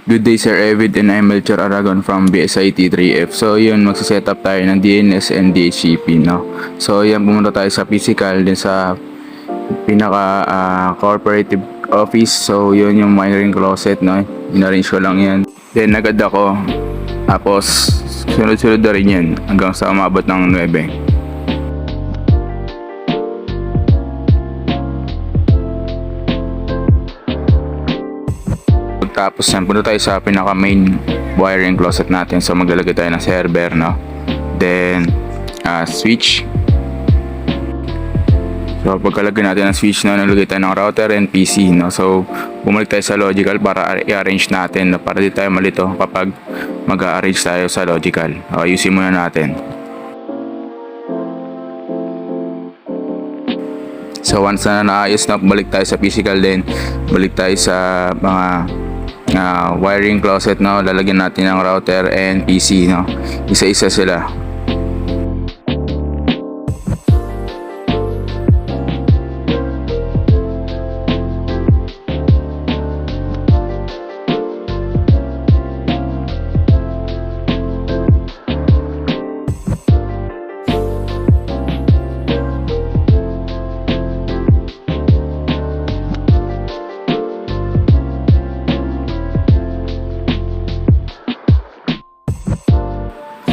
Good day Sir Evid and I'm Melchor Aragon from BSIT 3F. So yun, magsiset up tayo ng DNS and DHCP, no? So yan, pumunta tayo sa physical din sa pinaka cooperative office. So yun yung wiring closet, no? In-arrange ko lang yan. Then agad ako. Tapos sunod-sunod na rin yan hanggang sa umabot ng 9. Tapos yan, punta tayo sa pinaka main wiring closet natin. So maglalagay tayo ng server, no? Then switch. So pagkalagay natin ng switch, no, nalagay tayo ng router and PC, no? So bumalik tayo sa logical para i-arrange natin, no? Para di tayo malito kapag mag-arrange tayo sa logical. Ayusin muna natin. So once na naayos na, balik tayo sa physical, din balik tayo sa mga wiring closet, no? Lalagyan natin ng router and PC, no? Isa-isa sila.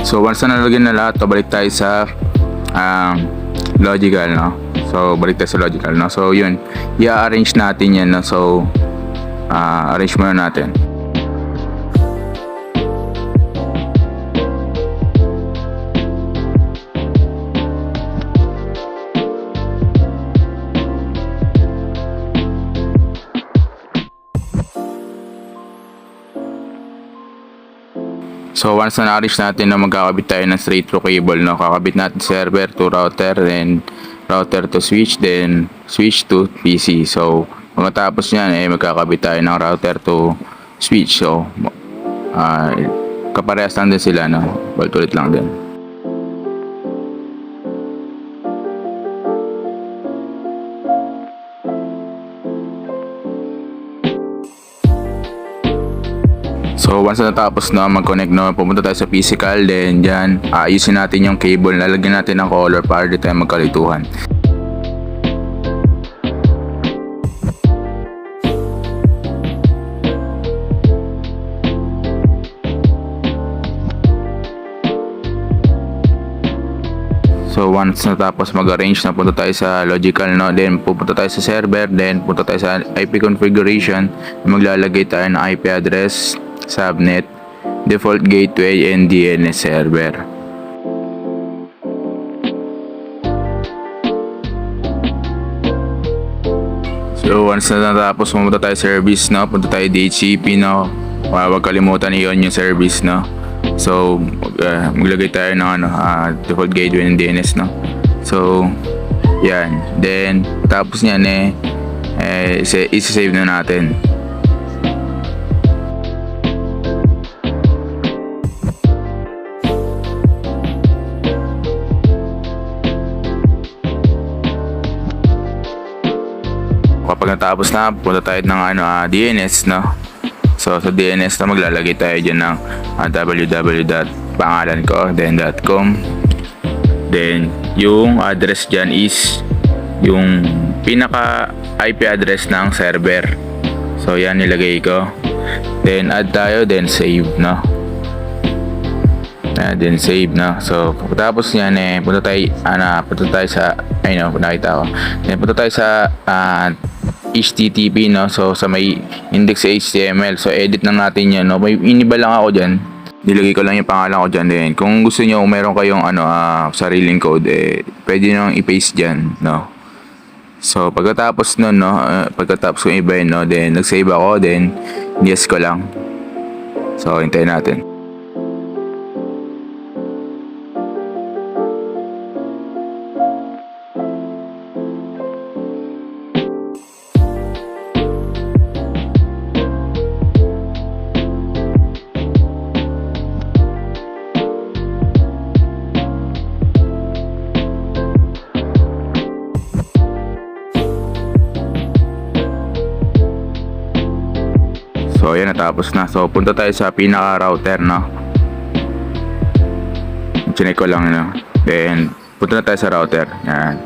So once na nalagyan na lahat, balik tayo sa logical, no? So balik tayo sa logical, no? So yun, i-arrange natin yan, no? So arrange muna natin. So once na na-arrange natin, na magkakabit tayo ng straight through cable, no? Kakabit natin server to router, then router to switch, then switch to PC. So pagkatapos niyan, magkakabit tayo ng router to switch. So kaparehas lang din sila, no? Ulit lang din. So once na natapos na mag-connect, no, pumunta tayo sa physical, then dyan ayusin natin yung cable, lalagyan natin ng color para di tayo magkalituhan. So once natapos mag-arrange, na punta tayo sa logical, no, then pupunta tayo sa server, then punta tayo sa IP configuration, maglalagay tayo ng IP address, subnet, default gateway, and DNS server. So once na natapos, pumunta tayo service, no, punta tayo DHCP, no. Huwag kalimutan iyon yung service, no. So maglagay tayo ng default gateway and DNS, no. So yan, then tapos niyan isi-save na natin. Kapag natapos na, punta tayo ng DNS, no. So sa DNS na maglalagay tayo dyan ng www.pangalanko then .com. Then yung address dyan is yung pinaka IP address ng server. So yan, nilagay ko. Then add tayo, then save, no. Then save, no. So tapos yan, punta tayo sa nakita ko. Then punta tayo sa HTTP, no. So sa may index HTML, so edit lang natin yan, no. May iniba lang ako dyan, nilagay ko lang yung pangalan ko dyan. Then kung gusto nyo, meron kayong sariling code, pwede nyo i-paste dyan, no. So pagkatapos nun, no, pagkatapos kong iba yun, no, then nag-save ako, then yes ko lang. So hintayin natin. So Okay, natapos na. So, punta tayo sa pinaka-router, no? Chinek ko lang, no? Then, punta na tayo sa router. Yan.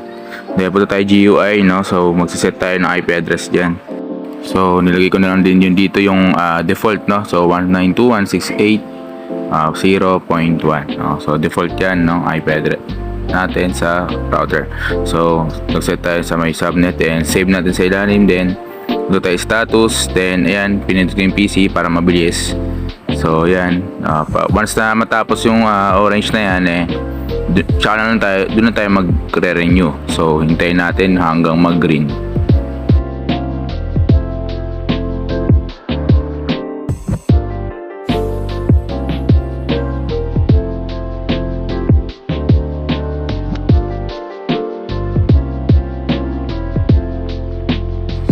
Then, punta tayo GUI, no? So, magsiset tayo ng IP address dyan. So, nilagay ko na lang din yun dito yung default, no? So, 192.168.0.1, no? So, default yan, no? IP address natin sa router. So, nag-set tayo sa may subnet and save natin sa ilalim. Then, dito tayo status. Then, ayan, pinindot ko yung PC para mabilis. So, ayan. Once na matapos yung orange na yan, tsaka na lang tayo, doon na tayo mag-renew. So, hintayin natin hanggang mag-green.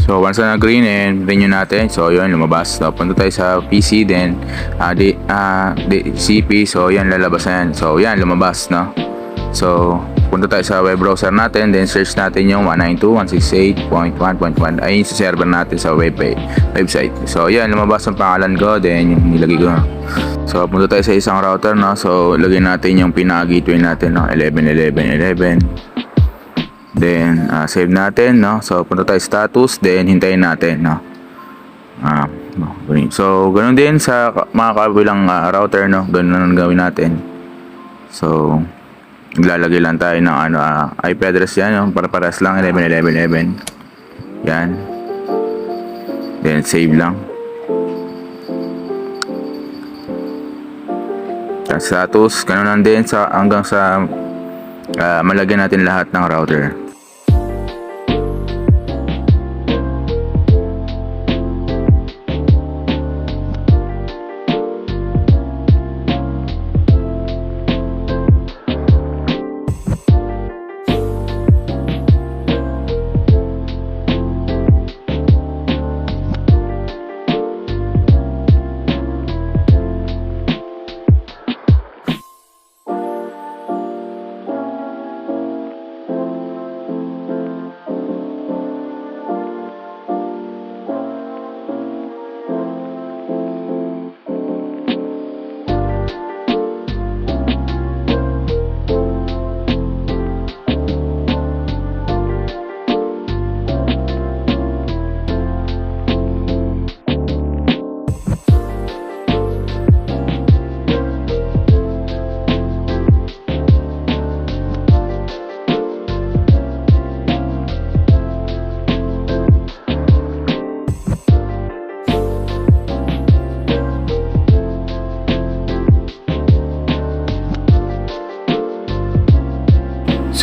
So, once na green and renew natin, so yun, lumabas. So, punta tayo sa PC, then CP, so yan, lalabas na yan. So, yan, lumabas, no? So, punta tayo sa web browser natin, then search natin yung 192.168.1.1, ay yung server natin sa website. So, yan, lumabas ang pangalan ko, then yung nilagay ko. So, punta tayo sa isang router, no? So, lagyan natin yung pinaka-gateway natin, no? 11.11.11. Then, save natin, no? So, punta tayo status, then hintayin natin, no? So, ganun din sa mga kabilang router, no? Ganun ang gawin natin. So, naglalagay lang tayo ng IP address yan, no? Para-paras lang, 11.11.11. Yan. Then, save lang. Status, ganun lang din hanggang sa malagyan natin lahat ng router.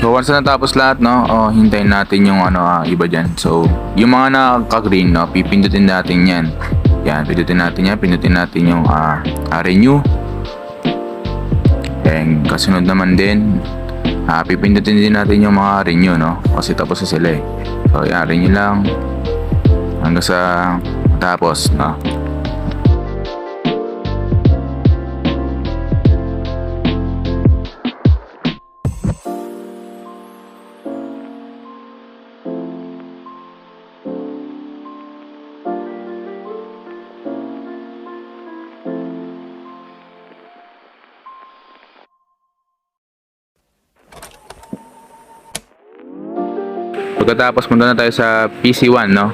So, once na natapos lahat, no, hintayin natin yung iba dyan. So, yung mga naka-green, no, pipindutin natin yan. Yan, pindutin natin yan. Pindutin natin yung renew. And kasunod naman din, pipindutin din natin yung mga renew, no, kasi tapos na sila. So, yan, renew lang hanggang sa tapos, no. Pagkatapos punta na tayo sa PC1, no?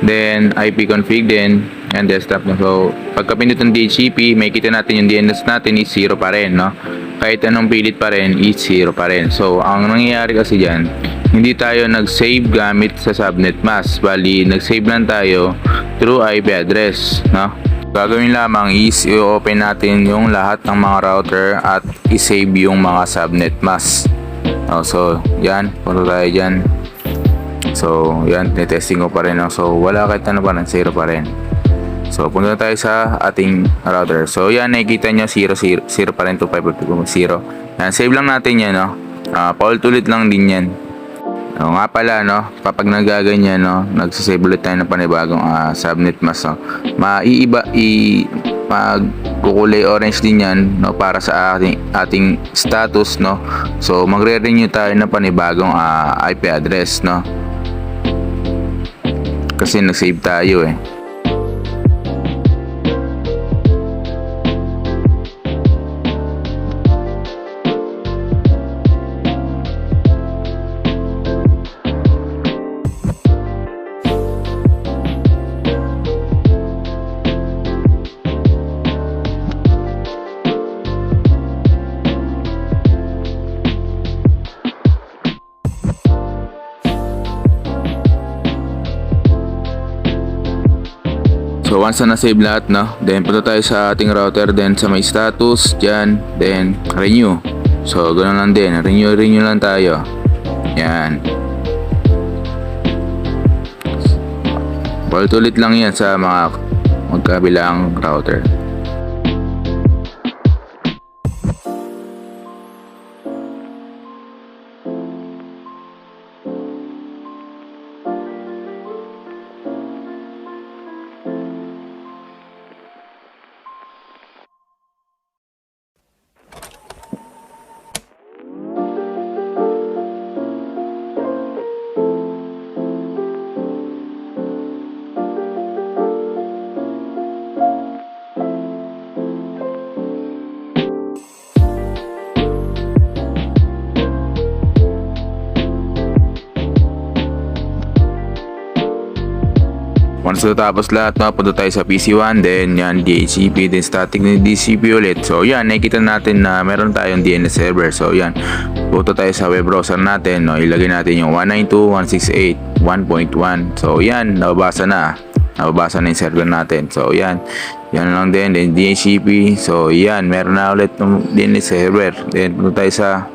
Then IP config din and desktop, no? So pagka pindutin ng DHCP, makikita natin yung DNS natin is 0 pa rin, no? Kahit anong pilit pa rin is 0 pa rin. So ang nangyayari kasi diyan, hindi tayo nag-save gamit sa subnet mask, bali nag-save lang tayo through IP address, no? Gagawin lamang is i-open natin yung lahat ng mga router at i-save yung mga subnet mask. So yan, punta tayo dyan. So, yan, testing ko pa rin. So, wala kahit ano pa rin, 0 pa rin. So, punta na tayo sa ating router. So, yan, nakikita nyo, 0 pa rin, 25.0. Yan, save lang natin yan, no? Paulit-ulit lang din yan. Nga pala, no? Kapag nagaganyan, no? Nagsasave ulit tayo ng panibagong subnet mask, no? Magkukulay orange din yan, no? Para sa ating status, no? So, magre-renew tayo ng panibagong IP address, no? Kasi nag-save tayo once na na-save lahat, no, then punta tayo sa ating router, then sa may status dyan, then renew. So ganoon lang din, renew lang tayo. Yan, ulit lang yan sa mga magkabilang router. Once natapos lahat, no, punta tayo sa PC1, then yan DHCP, then static ng DHCP ulit. So yan, nakikita natin na meron tayong DNS server. So yan, punta tayo sa web browser natin, no, ilagay natin yung 192.168.1.1. So yan, nababasa na yung server natin. So yan lang din, then DHCP. So yan, meron na ulit ng DNS server. Then punta tayo sa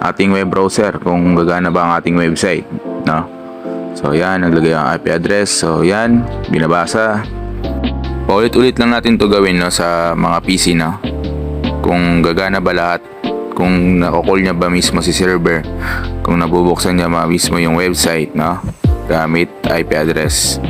ating web browser kung gagana ba ang ating website, no. So yan, naglagay ang IP address. So yan, binabasa. Paulit-ulit lang natin to gawin, no, sa mga PC, no, kung gagana ba lahat, kung nako-call niya ba mismo si server, kung nabubuksan niya ba mismo yung website, no, gamit IP address.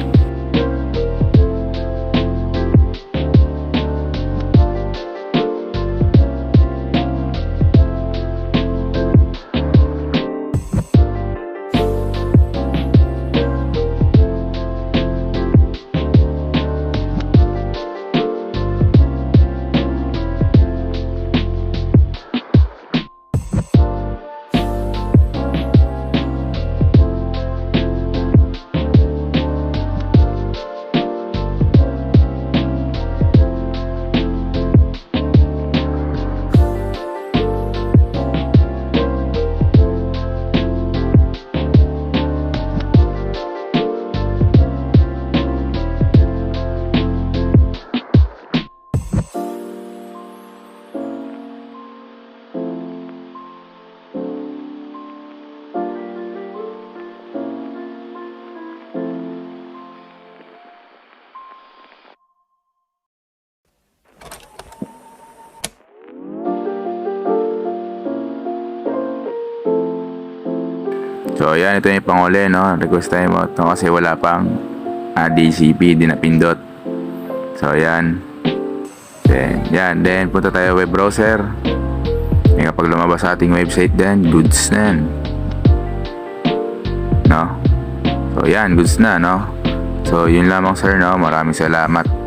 So yan, ito yung panguli, no, request time out, no, kasi wala pang DHCP, di napindot. So yan, then punta tayo web browser. Yan, kapag lumabas sa ating website, then goods na yan, no. So yan, goods na, no. So yun lamang sir, no, maraming salamat.